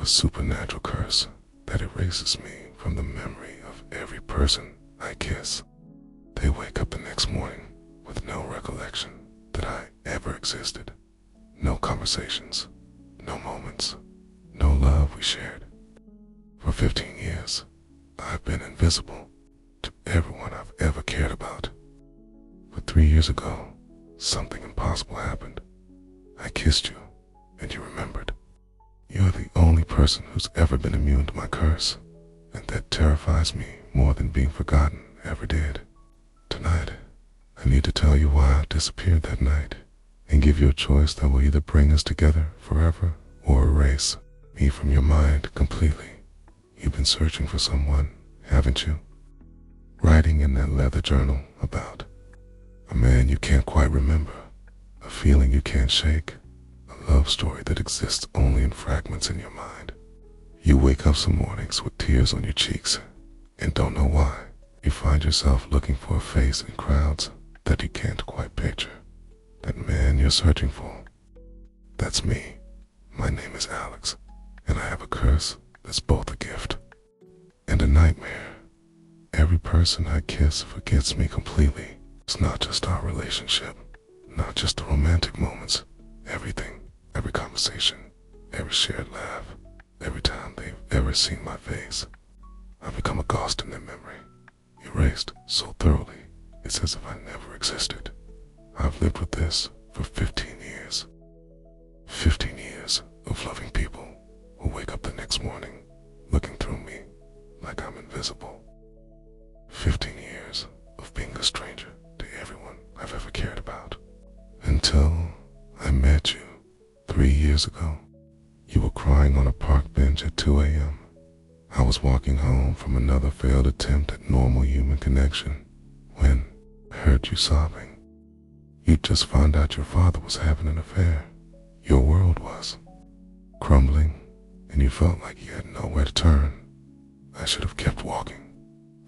a supernatural curse that erases me from the memory of every person I kiss. They wake up the next morning with no recollection that I ever existed. No conversations, no moments, no love we shared. For 15 years, I've been invisible to everyone I've ever cared about. But 3 years ago, something impossible happened. I kissed you, and you remembered. You're the only person who's ever been immune to my curse, and that terrifies me more than being forgotten ever did. Tonight, I need to tell you why I disappeared that night, and give you a choice that will either bring us together forever or erase me from your mind completely. You've been searching for someone, haven't you? Writing in that leather journal about a man you can't quite remember, a feeling you can't shake, a love story that exists only in fragments in your mind. You wake up some mornings with tears on your cheeks and don't know why. You find yourself looking for a face in crowds that you can't quite picture. That man you're searching for, that's me. My name is Alex, and I have a curse that's both a gift and a nightmare. Every person I kiss forgets me completely. It's not just our relationship, not just the romantic moments. Everything, every conversation, every shared laugh, every time they've ever seen my face. I've become a ghost in their memory, erased so thoroughly, it's as if I never existed. I've lived with this for 15 years. 15 years of loving people who wake up the next morning looking through me like I'm invisible. 15 years of being a stranger to everyone I've ever cared about. Until I met you 3 years ago. You were crying on a park bench at 2 a.m. I was walking home from another failed attempt at normal human connection when I heard you sobbing. You'd just found out your father was having an affair. Your world was crumbling, and you felt like you had nowhere to turn. I should have kept walking.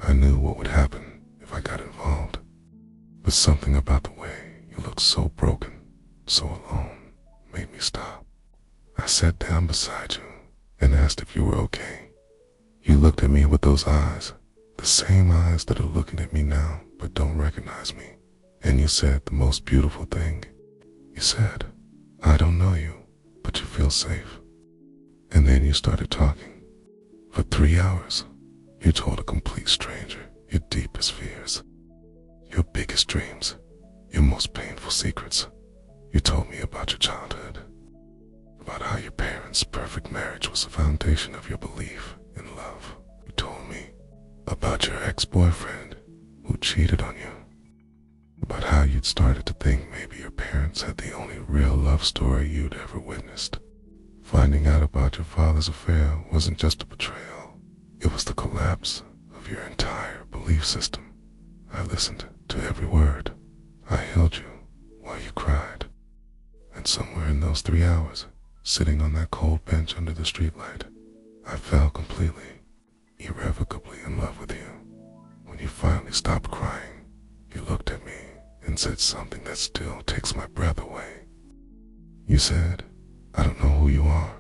I knew what would happen if I got involved. But something about the way you looked so broken, so alone, made me stop. I sat down beside you and asked if you were okay. You looked at me with those eyes, the same eyes that are looking at me now but don't recognize me. And you said the most beautiful thing. You said, I don't know you, but you feel safe. And then you started talking. For 3 hours, you told a complete stranger your deepest fears, your biggest dreams, your most painful secrets. You told me about your childhood, about how your parents' perfect marriage was the foundation of your belief in love. You told me about your ex-boyfriend who cheated on you, about how you'd started to think maybe your parents had the only real love story you'd ever witnessed. Finding out about your father's affair wasn't just a betrayal, it was the collapse of your entire belief system. I listened to every word. I held you while you cried. And somewhere in those 3 hours, sitting on that cold bench under the streetlight, I fell completely, irrevocably in love with you. When you finally stopped crying, you looked at me and said something that still takes my breath away. You said, I don't know who you are,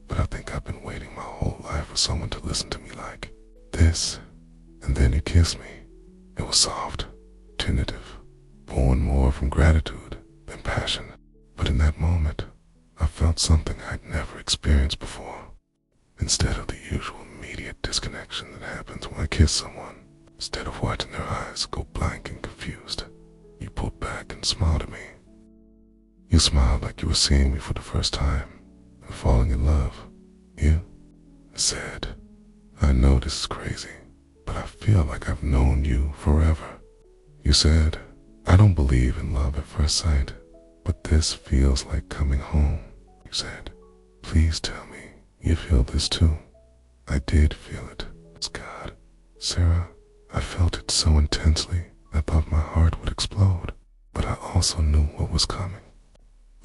but I think I've been waiting my whole life for someone to listen to me like this. And then you kissed me. It was soft, tentative, born more from gratitude than passion. But in that moment, I felt something I'd never experienced before. Instead of the usual immediate disconnection that happens when I kiss someone, instead of watching their eyes go blank and confused, you pulled back and smiled at me. You smiled like you were seeing me for the first time and falling in love. You said, I know this is crazy, but I feel like I've known you forever. You said, I don't believe in love at first sight, but this feels like coming home. You said, please tell me you feel this too. I did feel it. It's God. Sarah, I felt it so intensely I thought my heart would explode, but I also knew what was coming.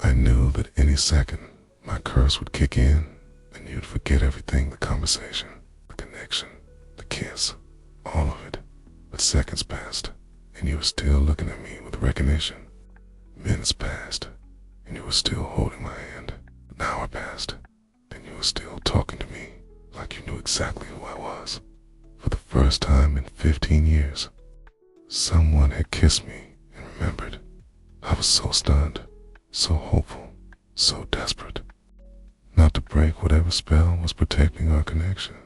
I knew that any second my curse would kick in and you'd forget everything, the conversation, the connection, the kiss, all of it. But seconds passed and you were still looking at me with recognition. Minutes passed and you were still holding my hand. An hour passed, then you were still talking to me like you knew exactly who I was. For the first time in 15 years, someone had kissed me and remembered. I was so stunned, so hopeful, so desperate not to break whatever spell was protecting our connection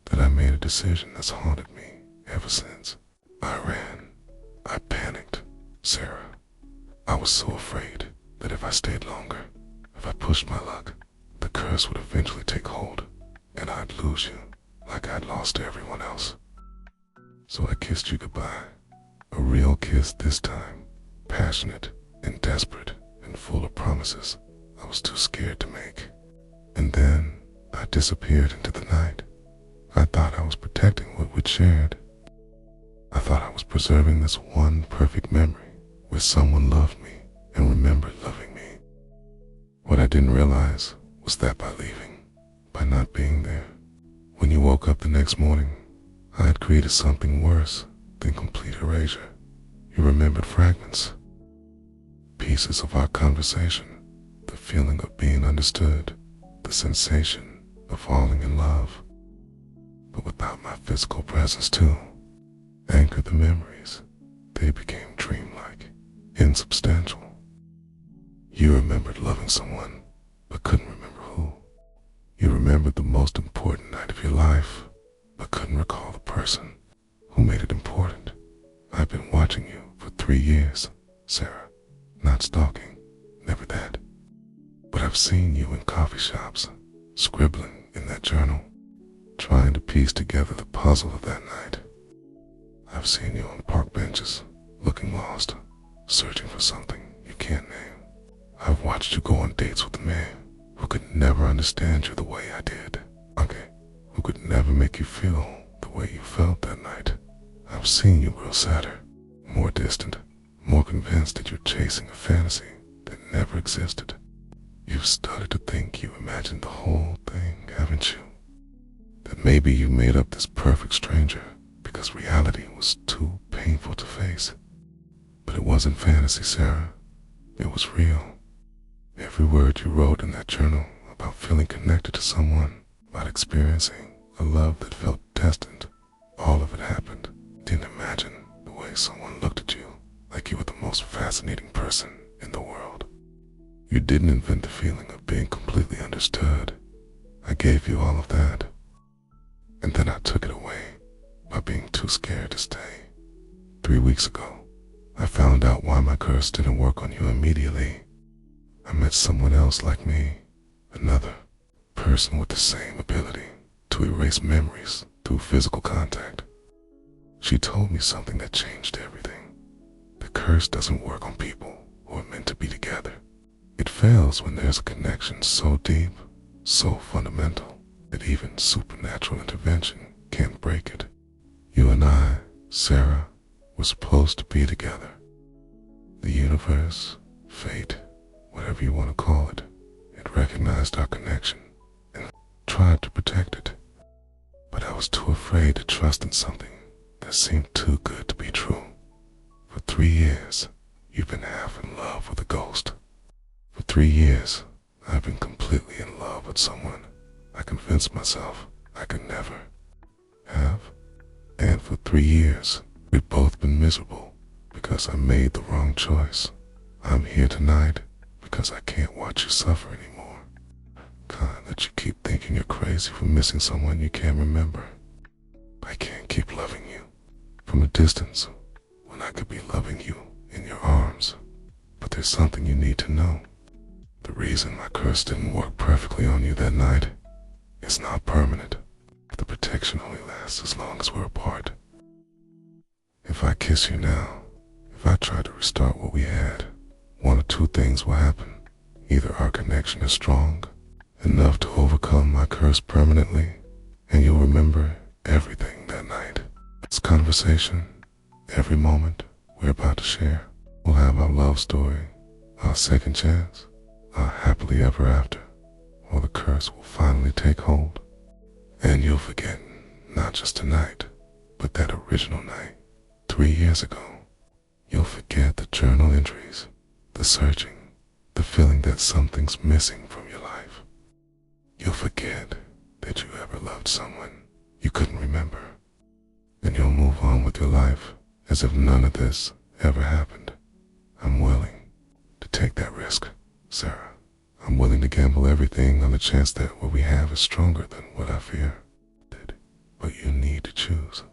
that I made a decision that's haunted me ever since. I ran. I panicked, Sarah. I was so afraid that if I stayed longer, if I pushed my luck, the curse would eventually take hold and I'd lose you like I'd lost everyone else. So I kissed you goodbye. A real kiss this time, passionate and desperate and full of promises I was too scared to make. And then I disappeared into the night. I thought I was protecting what we'd shared. I thought I was preserving this one perfect memory where someone loved me and remembered loving me. What I didn't realize was that by leaving, by not being there, when you woke up the next morning, I had created something worse than complete erasure. You remembered fragments, pieces of our conversation, the feeling of being understood, the sensation of falling in love. But without my physical presence too, anchored the memories, they became dreamlike, insubstantial. You remembered loving someone, but couldn't remember who. You remembered the most important night of your life, but couldn't recall the person who made it important. I've been watching you for 3 years, Sarah. Not stalking, never that. But I've seen you in coffee shops, scribbling in that journal, trying to piece together the puzzle of that night. I've seen you on park benches, looking lost, searching for something you can't name. I've watched you go on dates with a man who could never understand you the way I did. Okay, who could never make you feel the way you felt that night. I've seen you grow sadder, more distant, more convinced that you're chasing a fantasy that never existed. You've started to think you imagined the whole thing, haven't you? That maybe you made up this perfect stranger because reality was too painful to face. But it wasn't fantasy, Sarah. It was real. Every word you wrote in that journal about feeling connected to someone, about experiencing a love that felt destined, all of it happened. Didn't imagine the way someone looked at you like you were the most fascinating person in the world. You didn't invent the feeling of being completely understood. I gave you all of that. And then I took it away by being too scared to stay. 3 weeks ago, I found out why my curse didn't work on you immediately. I met someone else like me, another person with the same ability to erase memories through physical contact. She told me something that changed everything. The curse doesn't work on people who are meant to be together. It fails when there's a connection so deep, so fundamental, that even supernatural intervention can't break it. You and I, Sarah, were supposed to be together. The universe, fate, whatever you want to call it, it recognized our connection and tried to protect it. But I was too afraid to trust in something that seemed too good to be true. For 3 years, you've been half in love with a ghost. For 3 years, I've been completely in love with someone I convinced myself I could never have. And for 3 years, we've both been miserable because I made the wrong choice. I'm here tonight because I can't watch you suffer anymore. Can't let you keep thinking you're crazy for missing someone you can't remember. I can't keep loving you from a distance when I could be loving you in your arms. But there's something you need to know. The reason my curse didn't work perfectly on you that night is not permanent. The protection only lasts as long as we're apart. If I kiss you now, if I try to restart what we had, one of two things will happen. Either our connection is strong, enough to overcome my curse permanently, and you'll remember everything that night. This conversation, every moment we're about to share, will have our love story, our second chance, our happily ever after, or the curse will finally take hold. And you'll forget, not just tonight, but that original night, 3 years ago. You'll forget the journal entries, the searching, the feeling that something's missing from your life. You'll forget that you ever loved someone you couldn't remember, and you'll move on with your life as if none of this ever happened. I'm willing to take that risk, Sarah. I'm willing to gamble everything on the chance that what we have is stronger than what I fear. But you need to choose.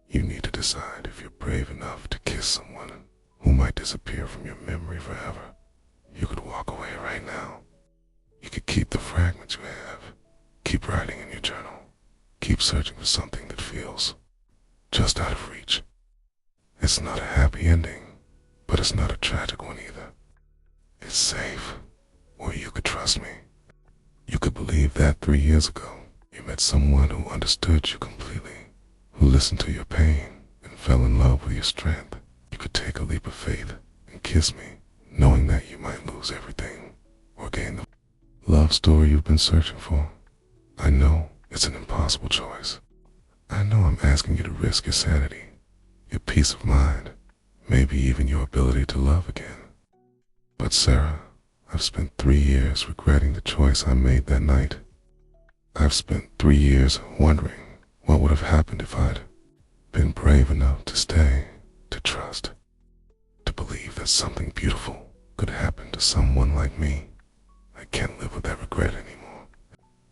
You need to decide if you're brave enough to kiss someone who might disappear from your memory forever. You could walk away right now. You could keep the fragments you have. Keep writing in your journal. Keep searching for something that feels just out of reach. It's not a happy ending, but it's not a tragic one either. It's safe, or you could trust me. You could believe that 3 years ago, you met someone who understood you completely, who listened to your pain and fell in love with your strength. You could take a leap of faith and kiss me, knowing that you might lose everything or gain the love story you've been searching for. I know it's an impossible choice. I know I'm asking you to risk your sanity, your peace of mind, maybe even your ability to love again. But Sarah, I've spent 3 years regretting the choice I made that night. I've spent 3 years wondering what would have happened if I'd been brave enough to stay, to trust, to believe that something beautiful could happen to someone like me. I can't live with that regret anymore,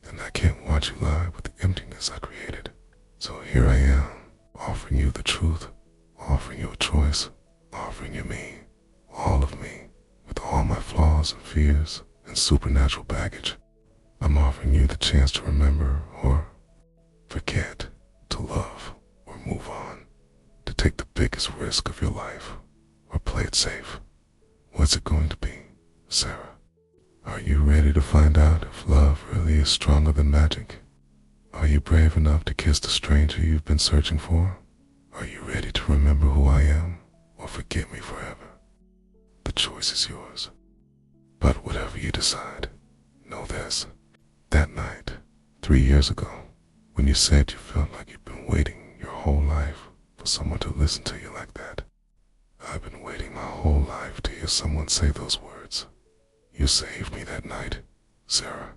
and I can't watch you lie with the emptiness I created. So here I am, offering you the truth, offering you a choice, offering you me, all of me, with all my flaws and fears and supernatural baggage. I'm offering you the chance to remember or forget, to love or move on, to take the biggest risk of your life or play it safe. What's it going to be, Sarah? Are you ready to find out if love really is stronger than magic? Are you brave enough to kiss the stranger you've been searching for? Are you ready to remember who I am or forget me forever? The choice is yours. But whatever you decide, know this. That night, 3 years ago, when you said you felt like you'd been waiting your whole life for someone to listen to you like that, I've been waiting my whole life to hear someone say those words. You saved me that night, Sarah.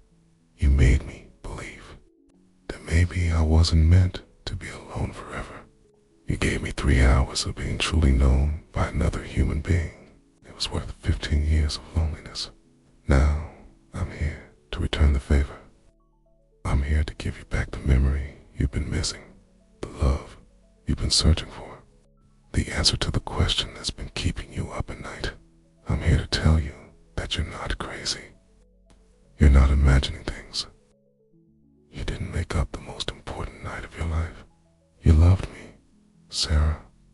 You made me believe that maybe I wasn't meant to be alone forever. You gave me 3 hours of being truly known by another human being. It was worth 15 years of loneliness. Now, I'm here to return the favor. I'm here to give you back the memory you've been missing, the love you've been searching for, the answer to the question that's been keeping you up at night. I'm here to tell you that you're not crazy. You're not imagining things. You didn't make up the most important night of your life. You loved me, Sarah.